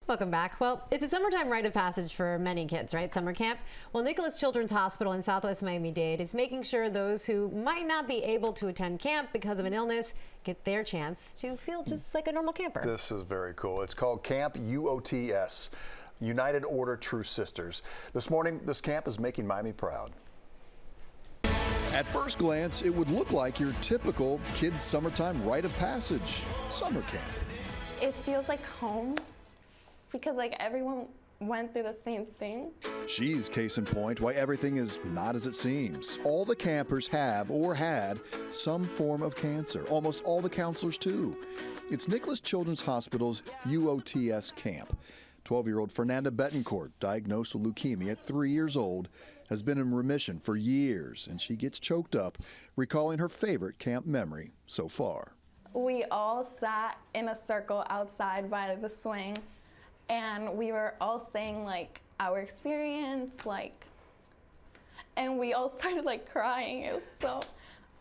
Welcome back. Well, it's a summertime rite of passage for many kids, right? Summer camp. Well, Nicholas Children's Hospital in Southwest Miami-Dade is making sure those who might not be able to attend camp because of an illness get their chance to feel just like a normal camper. This is very cool. It's called Camp UOTS, United Order True Sisters. This morning, this camp is making Miami proud. At first glance, it would look like your typical kids' summertime rite of passage, summer camp. It feels like home because like everyone went through the same thing. She's case in point why everything is not as it seems. All the campers have or had some form of cancer. Almost all the counselors too. It's Nicholas Children's Hospital's UOTS camp. 12-year-old Fernanda Betancourt, diagnosed with leukemia at 3 years old, has been in remission for years, and she gets choked up recalling her favorite camp memory so far. We all sat in a circle outside by the swing, and we were all saying like our experience, and we all started like crying. It was so,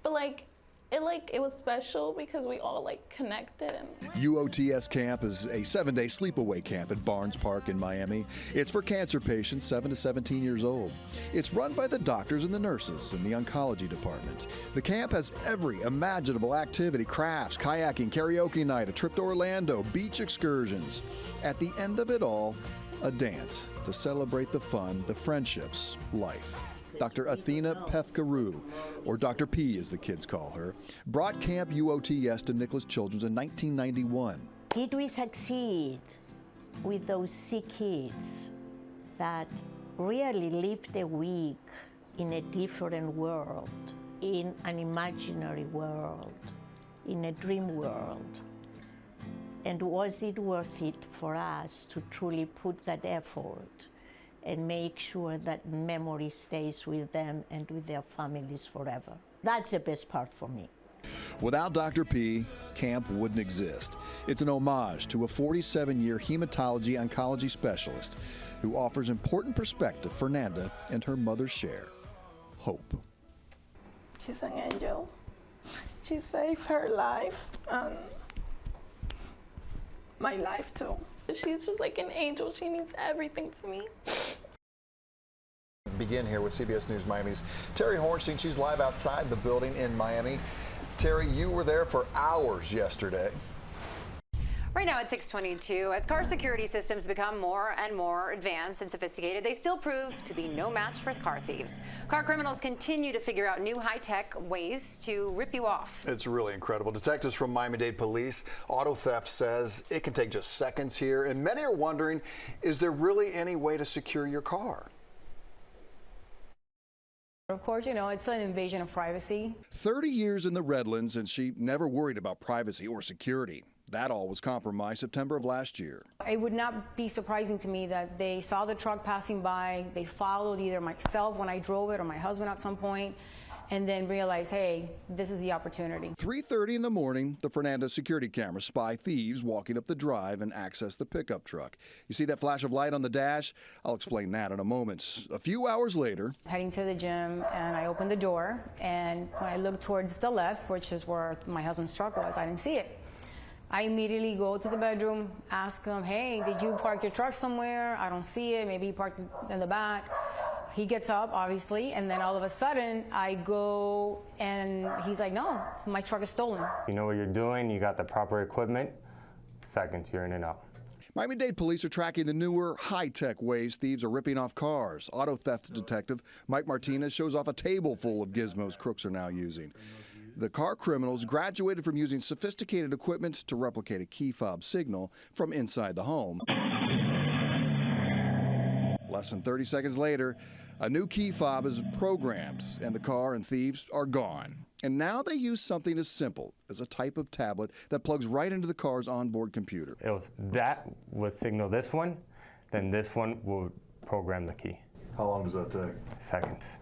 but it was special because we all connected. And UOTS camp is a 7-day sleepaway camp at Barnes Park in Miami. It's for cancer patients 7 to 17 years old. It's run by the doctors and the nurses in the oncology department. The camp has every imaginable activity: crafts, kayaking, karaoke night, a trip to Orlando, beach excursions. At the end of it all, a dance to celebrate the fun, the friendships, life. Dr. Athena Pefkaru, or Dr. P as the kids call her, brought Camp UOTS to Nicholas Children's in 1991. Did we succeed with those sick kids that really lived a week in a different world, in an imaginary world, in a dream world? And was it worth it for us to truly put that effort and make sure that memory stays with them and with their families forever? That's the best part for me. Without Dr. P, camp wouldn't exist. It's an homage to a 47-year hematology oncology specialist who offers important perspective Fernanda and her mother share: hope. She's an angel. She saved her life and my life too. she's just like an angel. She means everything to me. Begin here with CBS News Miami's Terry Hornstein. She's live outside the building in Miami. Terry, you were there for hours yesterday. Right now at 6:22, as car security systems become more and more advanced and sophisticated, they still prove to be no match for car thieves. Car criminals continue to figure out new high-tech ways to rip you off. It's really incredible. Detectives from Miami-Dade Police, auto theft says it can take just seconds here, and many are wondering, is there really any way to secure your car? Of course, you know, it's an invasion of privacy. 30 years in the Redlands, and she never worried about privacy or security. That all was compromised September of last year. It would not be surprising to me that they saw the truck passing by, they followed either myself when I drove it or my husband at some point, and then realized, hey, this is the opportunity. 3:30 in the morning, the Fernandez security cameras spy thieves walking up the drive and access the pickup truck. You see that flash of light on the dash? I'll explain that in a moment. A few hours later, Heading to the gym, and I opened the door, and when I looked towards the left, which is where my husband's truck was, I didn't see it. I immediately go to the bedroom, ask him, hey, did you park your truck somewhere? I don't see it. Maybe he parked it in the back. He gets up, obviously, and then all of a sudden, I go, and he's like, no, my truck is stolen. You know what you're doing, you got the proper equipment, seconds, you're in and out. Miami-Dade police are tracking the newer, high-tech ways thieves are ripping off cars. Auto theft detective Mike Martinez shows off a table full of gizmos crooks are now using. The car criminals graduated from using sophisticated equipment to replicate a key fob signal from inside the home. Less than 30 seconds later, a new key fob is programmed, and the car and thieves are gone. And now they use something as simple as a type of tablet that plugs right into the car's onboard computer. That would signal this one, then this one will program the key. How long does that take? Seconds.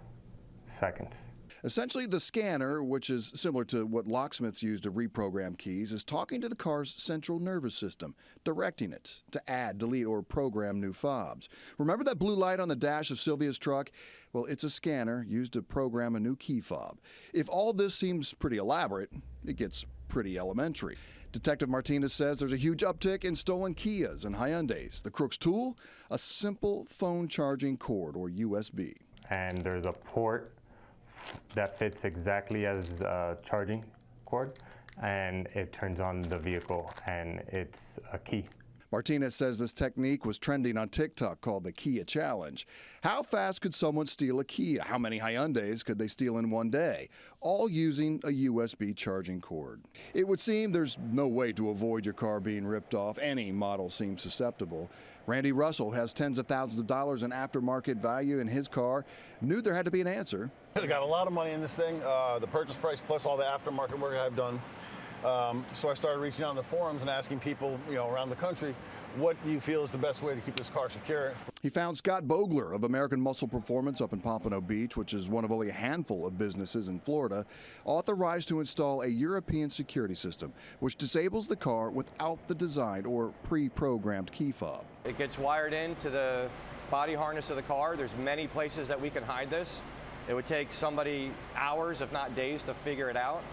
Seconds. Essentially, the scanner, which is similar to what locksmiths use to reprogram keys, is talking to the car's central nervous system, directing it to add, delete, or program new fobs. Remember that blue light on the dash of Sylvia's truck? Well, it's a scanner used to program a new key fob. If all this seems pretty elaborate, it gets pretty elementary. Detective Martinez says there's a huge uptick in stolen Kias and Hyundais. The crook's tool? A simple phone charging cord, or USB. And there's a port that fits exactly as a charging cord, and it turns on the vehicle, and it's a key. Martinez says this technique was trending on TikTok, called the Kia Challenge. How fast could someone steal a Kia? How many Hyundais could they steal in one day? All using a USB charging cord. It would seem there's no way to avoid your car being ripped off. Any model seems susceptible. Randy Russell has tens of thousands of dollars in aftermarket value in his car. Knew there had to be an answer. I got a lot of money in this thing, the purchase price plus all the aftermarket work I've done. So I started reaching out in the forums and asking people, around the country, what do you feel is the best way to keep this car secure? He found Scott Bogler of American Muscle Performance up in Pompano Beach, which is one of only a handful of businesses in Florida, authorized to install a European security system, which disables the car without the designed or pre-programmed key fob. It gets wired into the body harness of the car. There's many places that we can hide this. It would take somebody hours, if not days, to figure it out.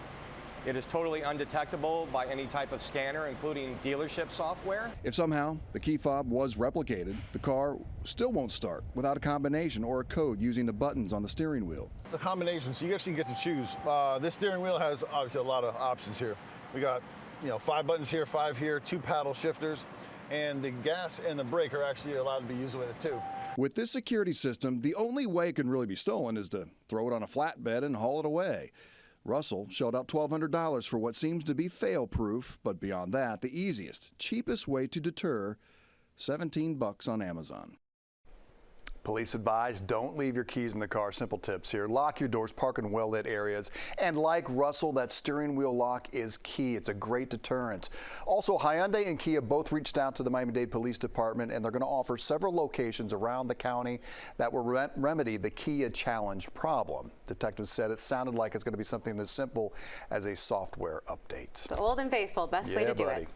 It is totally undetectable by any type of scanner, including dealership software. If somehow the key fob was replicated, the car still won't start without a combination or a code using the buttons on the steering wheel. The combination, so you actually get to choose. This steering wheel has obviously a lot of options here. We got, 5 buttons here, 5 here, 2 paddle shifters, and the gas and the brake are actually allowed to be used with it too. With this security system, the only way it can really be stolen is to throw it on a flatbed and haul it away. Russell shelled out $1,200 for what seems to be fail-proof, but beyond that, the easiest, cheapest way to deter, $17 on Amazon. Police advise don't leave your keys in the car. Simple tips here. Lock your doors, park in well-lit areas. And like Russell, that steering wheel lock is key. It's a great deterrent. Also, Hyundai and Kia both reached out to the Miami-Dade Police Department, and they're going to offer several locations around the county that will remedy the Kia Challenge problem. Detectives said it sounded like it's going to be something as simple as a software update. The old and faithful, best way to do it.